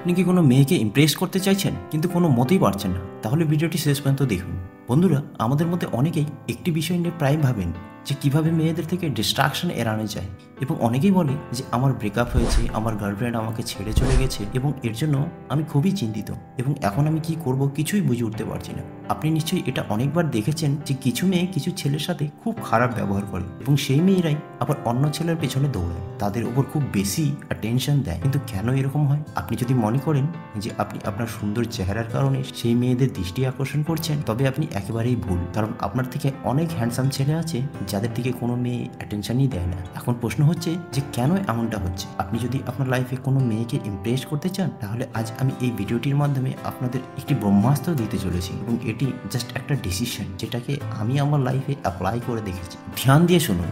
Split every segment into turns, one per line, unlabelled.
আপনি কি কোনো মেয়েকে ইমপ্রেস করতে চাইছেন কিন্তু কোনো মতেই পারছেন না? তাহলে ভিডিওটি শেষ পর্যন্ত দেখুন। বন্ধুরা, আমাদের মধ্যে অনেকেই একটি বিষয় নিয়ে প্রায় ভাবেন যে কিভাবে মেয়েদের থেকে ডিস্ট্রাকশন এড়ানো যায়, এবং অনেকেই বলে যে আমার ব্রেকআপ হয়েছে, আমার গার্লফ্রেন্ড আমাকে ছেড়ে চলে গেছে এবং এর জন্য আমি খুবই চিন্তিত এবং এখন আমি কি করব কিছুই বুঝে উঠতে পারছি না। আপনি নিশ্চয়ই এটা অনেকবার দেখেছেন যে কিছু মেয়ে কিছু ছেলের সাথে খুব খারাপ ব্যবহার করে এবং সেই মেয়েরাই আবার অন্য ছেলের পেছনে দৌড়ায়, তাদের উপর খুব বেশি অ্যাটেনশন দেয়। কিন্তু কেন এরকম হয়? আপনি যদি মনে করেন যে আপনি আপনার সুন্দর চেহারার কারণে সেই মেয়েদের দৃষ্টি আকর্ষণ করছেন, তবে আপনি একেবারেই ভুল। কারণ আপনার থেকে অনেক হ্যান্ডসাম ছেলে আছে যাদের দিকে কোনো মেয়ে অ্যাটেনশনই দেয় না। এখন প্রশ্ন হচ্ছে যে কেন এমনটা হচ্ছে? আপনি যদি আপনার লাইফে কোনো মেয়েকে ইমপ্রেস করতে চান, তাহলে আজ আমি এই ভিডিওটির মাধ্যমে আপনাদের একটি ব্রহ্মাস্ত্র দিতে চলেছি এবং এটি জাস্ট একটা ডিসিশন যেটাকে আমি আমার লাইফে অ্যাপ্লাই করে দেখেছি। ধ্যান দিয়ে শুনুন।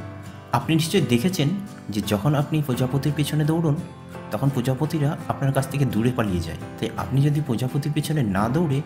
আপনি নিশ্চয়ই দেখেছেন যে যখন আপনি প্রজাপতির পেছনে দৌড়ন, তখন প্রজাপতিরা আপনার কাছ থেকে দূরে পালিয়ে যায়। তাই আপনি যদি প্রজাপতির পেছনে না দৌড়ে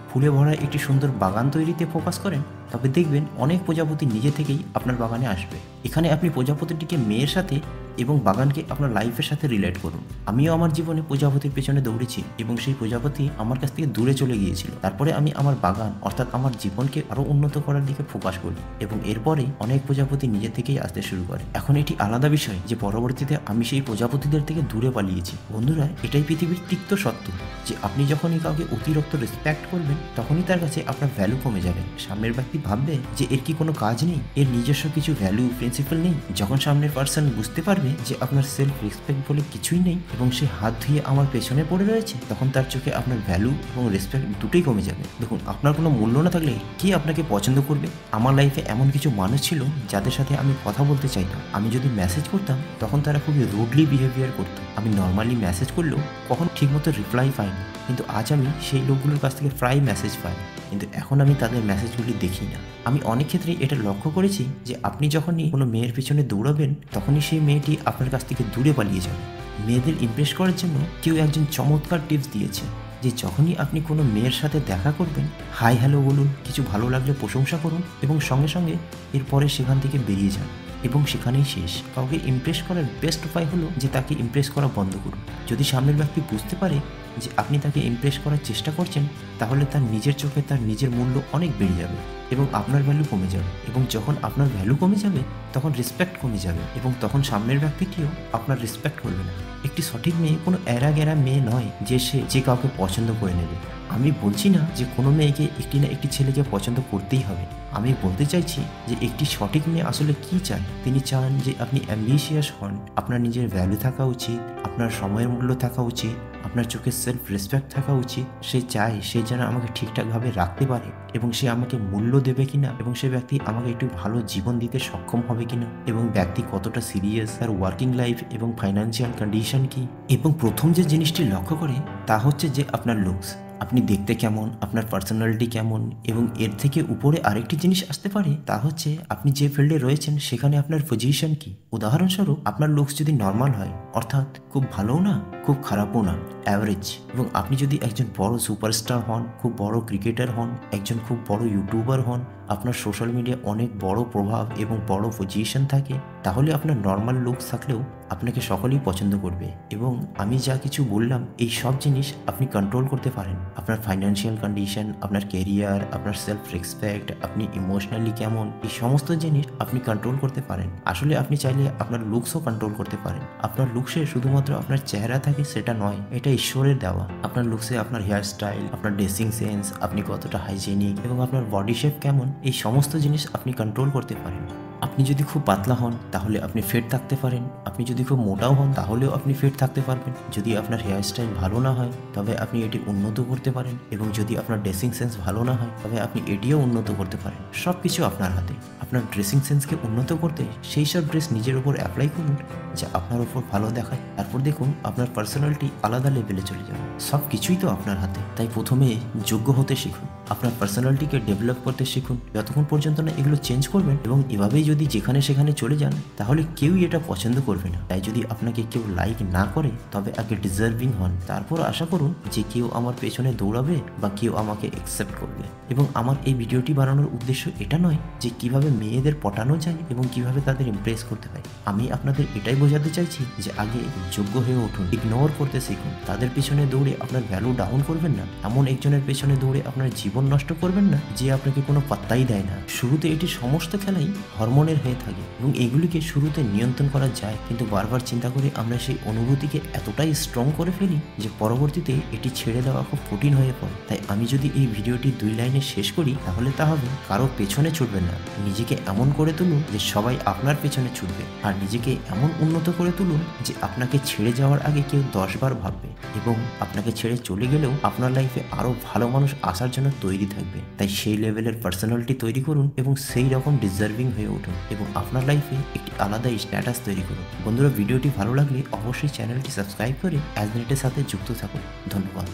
ফুলে ভরা একটি সুন্দর বাগান তৈরিতে ফোকাস করেন, তবে দেখবেন অনেক প্রজাপতি নিজে থেকেই আপনার বাগানে আসবে। এখানে আপনি প্রজাপতিটিকে মেয়ের সাথে এবং বাগানকে আপনার লাইফের সাথে রিলেট করুন। আমিও আমার জীবনে প্রজাপতির পেছনে দৌড়েছি এবং সেই প্রজাপতি আমার কাছ থেকে দূরে চলে গিয়েছিল। তারপরে আমি আমার বাগান অর্থাৎ আমার জীবনকে আরও উন্নত করার দিকে ফোকাস করি এবং এরপরে অনেক প্রজাপতি নিজে থেকেই আসতে শুরু করে। এখন এটি আলাদা বিষয় যে পরবর্তীতে আমি সেই প্রজাপতিদের থেকে দূরে পালিয়েছি। বন্ধুরা, এটাই পৃথিবীর তিক্ত সত্য যে আপনি যখনই কাউকে অতিরিক্ত রেসপেক্ট করবেন, তখনই তার কাছে আপনার ভ্যালু কমে যাবে। সামনের ব্যক্তি ভাববে যে এর কি কোনো কাজ নেই, এর নিজস্ব কিছু ভ্যালু প্রিন্সিপাল নেই। যখন সামনের পার্সন বুঝতে পারবে যে আপনার সেলফ রেসপেক্ট বলে কিছুই নেই এবং সে হাত ধুয়ে আমার পেছনে পড়ে রয়েছে, তখন তার চোখে আপনার ভ্যালু এবং রেসপেক্ট দুটোই কমে যাবে। দেখুন, আপনার কোনো মূল্য না থাকলে কে আপনাকে পছন্দ করবে? আমার লাইফে এমন কিছু মানুষ ছিল যাদের সাথে আমি কথা বলতে চাইতাম। আমি যদি মেসেজ করতাম তখন তারা খুবই রুডলি বিহেভিয়ার করতো। আমি নর্মালি মেসেজ করলেও কখনো ঠিকমতো রিপ্লাই পাইনি, কিন্তু আজ আমি সেই লোকগুলোর কাছ থেকে প্রায় মেসেজ পাই, কিন্তু এখন আমি তাদের মেসেজগুলি দেখি না। আমি অনেক ক্ষেত্রে এটা লক্ষ্য করেছি যে আপনি যখনই কোনো মেয়ের পিছনে দৌড়াবেন, তখনই সেই মেয়েটি আপনার কাছ থেকে দূরে পালিয়ে যাবে। মেয়েদের ইমপ্রেস করার জন্য কেউ একজন চমৎকার টিপস দিয়েছে যে যখনই আপনি কোনো মেয়ের সাথে দেখা করবেন, হাই হ্যালো বলুন, কিছু ভালো লাগলে প্রশংসা করুন এবং সঙ্গে সঙ্গে এরপরে সেখান থেকে বেরিয়ে যান এবং সেখানেই শেষ। কাউকে ইমপ্রেস করার বেস্ট উপায় হলো যে তাকে ইমপ্রেস করা বন্ধ করুন। যদি সামনের ব্যক্তি বুঝতে পারে যে আপনি তাকে ইমপ্রেস করার চেষ্টা করছেন, তাহলে তার নিজের চোখে তার নিজের মূল্য অনেক বেড়ে যাবে এবং আপনার ভ্যালু কমে যাবে। এবং যখন আপনার ভ্যালু কমে যাবে, তখন রেসপেক্ট কমে যাবে এবং তখন সামনের ব্যক্তিটিও আপনার রেসপেক্ট করবে না। একটি সঠিক মেয়ে কোনো এরা গেরা মেয়ে নয় যে সে যে কাউকে পছন্দ করে নেবে। আমি বলছি না যে কোনো মেয়েকে একটি না একটি ছেলেকে পছন্দ করতেই হবে। আমি বলতে চাইছি যে একটি সঠিক মেয়ে আসলে কি চান। তিনি চান যে আপনি অ্যাম্বিশিয়াস হন, আপনার নিজের ভ্যালু থাকা উচিত, আপনার সময়ের মূল্য থাকা উচিত, আপনার চোখে সেলফ রেসপেক্ট থাকা উচিত। সে চায় সে যেন আমাকে ঠিকঠাকভাবে রাখতে পারে এবং সে আমাকে মূল্য দেবে কিনা এবং সে ব্যক্তি আমাকে একটু ভালো জীবন দিতে সক্ষম হবে কিনা এবং ব্যক্তি কতটা সিরিয়াস, তার ওয়ার্কিং লাইফ এবং ফাইন্যান্সিয়াল কন্ডিশন কি। এবং প্রথম যে জিনিসটি লক্ষ্য করে তা হচ্ছে যে আপনার লুকস, আপনি দেখতে কেমন, আপনার পার্সোনালিটি কেমন। এবং এর থেকে উপরে আরেকটি জিনিস আসতে পারে, তা হচ্ছে আপনি যে ফিল্ডে রয়েছেন সেখানে আপনার পজিশন কি। উদাহরণস্বরূপ, আপনার লুকস যদি নর্মাল হয়, অর্থাৎ খুব ভালোও না খুব খারাপও না, অ্যাভারেজ, এবং আপনি যদি একজন বড় সুপারস্টার হন, খুব বড় ক্রিকেটার হন, একজন খুব বড় ইউটিউবার হন, আপনার সোশ্যাল মিডিয়া অনেক বড় প্রভাব এবং বড় পজিশন থাকে, তাহলে আপনার নর্মাল লুকস থাকলেও আপনাকে সকলেই পছন্দ করবে। এবং আমি যা কিছু বললাম এই সব জিনিস আপনি কন্ট্রোল করতে পারেন। আপনার ফাইন্যান্সিয়াল কন্ডিশন, আপনার ক্যারিয়ার, আপনার সেলফ রেসপেক্ট, আপনি ইমোশনালি কেমন, এই সমস্ত জিনিস আপনি কন্ট্রোল করতে পারেন। আসলে আপনি চাইলে আপনার লুকসও কন্ট্রোল করতে পারেন। আপনার লুকসে শুধুমাত্র আপনার চেহারা থাকে সেটা নয়, এটা ঈশ্বরের দেওয়া। আপনার লুকসে আপনার হেয়ার স্টাইল, আপনার ড্রেসিং সেন্স, আপনি কতটা হাইজেনিক এবং আপনার বডি শেপ কেমন, এই সমস্ত জিনিস আপনি কন্ট্রোল করতে পারেন। আপনি যদি খুব পাতলা হন তাহলে আপনি ফিট থাকতে পারেন, আপনি যদি খুব মোটাও হন তাহলেও আপনি ফিট থাকতে পারবেন। যদি আপনার হেয়ার স্টাইল ভালো না হয় তবে আপনি এটি উন্নত করতে পারেন, এবং যদি আপনার ড্রেসিং সেন্স ভালো না হয় তবে আপনি এটিও উন্নত করতে পারেন। সব কিছু আপনার হাতে। আপনার ড্রেসিং সেন্সকে উন্নত করতে সেই সব ড্রেস নিজের উপর অ্যাপ্লাই করুন যা আপনার উপর ভালো দেখায়। তারপর দেখুন আপনার পার্সোনালিটি আলাদা লেভেলে চলে যাবে। সব কিছুই তো আপনার হাতে। তাই প্রথমে যোগ্য হতে শিখুন। আপনার পার্সোনালিটিকে ডেভেলপ করতে শিখুন। যতক্ষণ পর্যন্ত না এগুলো চেঞ্জ করবেন এবং এভাবেই যদি যেখানে সেখানে চলে যান, তাহলে কেউই এটা পছন্দ করবে না। তাই যদি আপনাকে কেউ লাইক না করে, তবে আগে ডিজার্ভিং হন, তারপর আশা করুন যে কেউ আমার পেছনে দৌড়াবে বা কেউ আমাকে অ্যাকসেপ্ট করবে। এবং আমার এই ভিডিওটি বানানোর উদ্দেশ্য এটা নয় যে কিভাবে মেয়েদের পটানো যায় এবং কিভাবে তাদের ইমপ্রেস করতে হয়। আমি আপনাদের এটাই বোঝাতে চাইছি যে আগে যোগ্য হয়ে উঠুন, ইগনোর করতে শিখুন। তাদের পেছনে দৌড়ে আপনার ভ্যালু ডাউন করবেন না, এমন একজনের পেছনে দৌড়ে আপনার জীবন নষ্ট করবেন না যে আপনাকে কোনো পাত্তাই দেয় না। শুরুতে এটি সমস্ত খেলাই হরমোনের হয়ে থাকে এবং এগুলিকে শুরুতে নিয়ন্ত্রণ করা যায়, কিন্তু বারবার চিন্তা করে আমরা সেই অনুভূতিকে এতটাই স্ট্রং করে ফেলি যে পরবর্তীতে এটি ছেড়ে দেওয়া খুব কঠিন হয়ে পড়ে। তাই আমি যদি এই ভিডিওটি 2 লাইনে শেষ করি, তাহলে তা হবে কারো পেছনে ছুটবেন না, নিজেকে এমন করে তুলুন যে সবাই আপনার পেছনে ছুটবে, আর নিজেকে এমন উন্নত করে তুলুন যে আপনাকে ছেড়ে যাওয়ার আগে কেউ 10 বার ভাববে এবং আপনাকে ছেড়ে চলে গেলেও আপনার লাইফে আরো ভালো মানুষ আসার জন্য তৈরি থাকবে। তাই সেই লেভেলের পার্সোনালিটি তৈরি করুন এবং সেই রকম ডিজার্ভিং হয়ে উঠুন এবং আপনার লাইফে একটি আলাদা স্ট্যাটাস তৈরি করুন। বন্ধুরা, ভিডিওটি ভালো লাগলে অবশ্যই চ্যানেলটি সাবস্ক্রাইব করে অ্যাজনেটের সাথে যুক্ত থাকুন। ধন্যবাদ।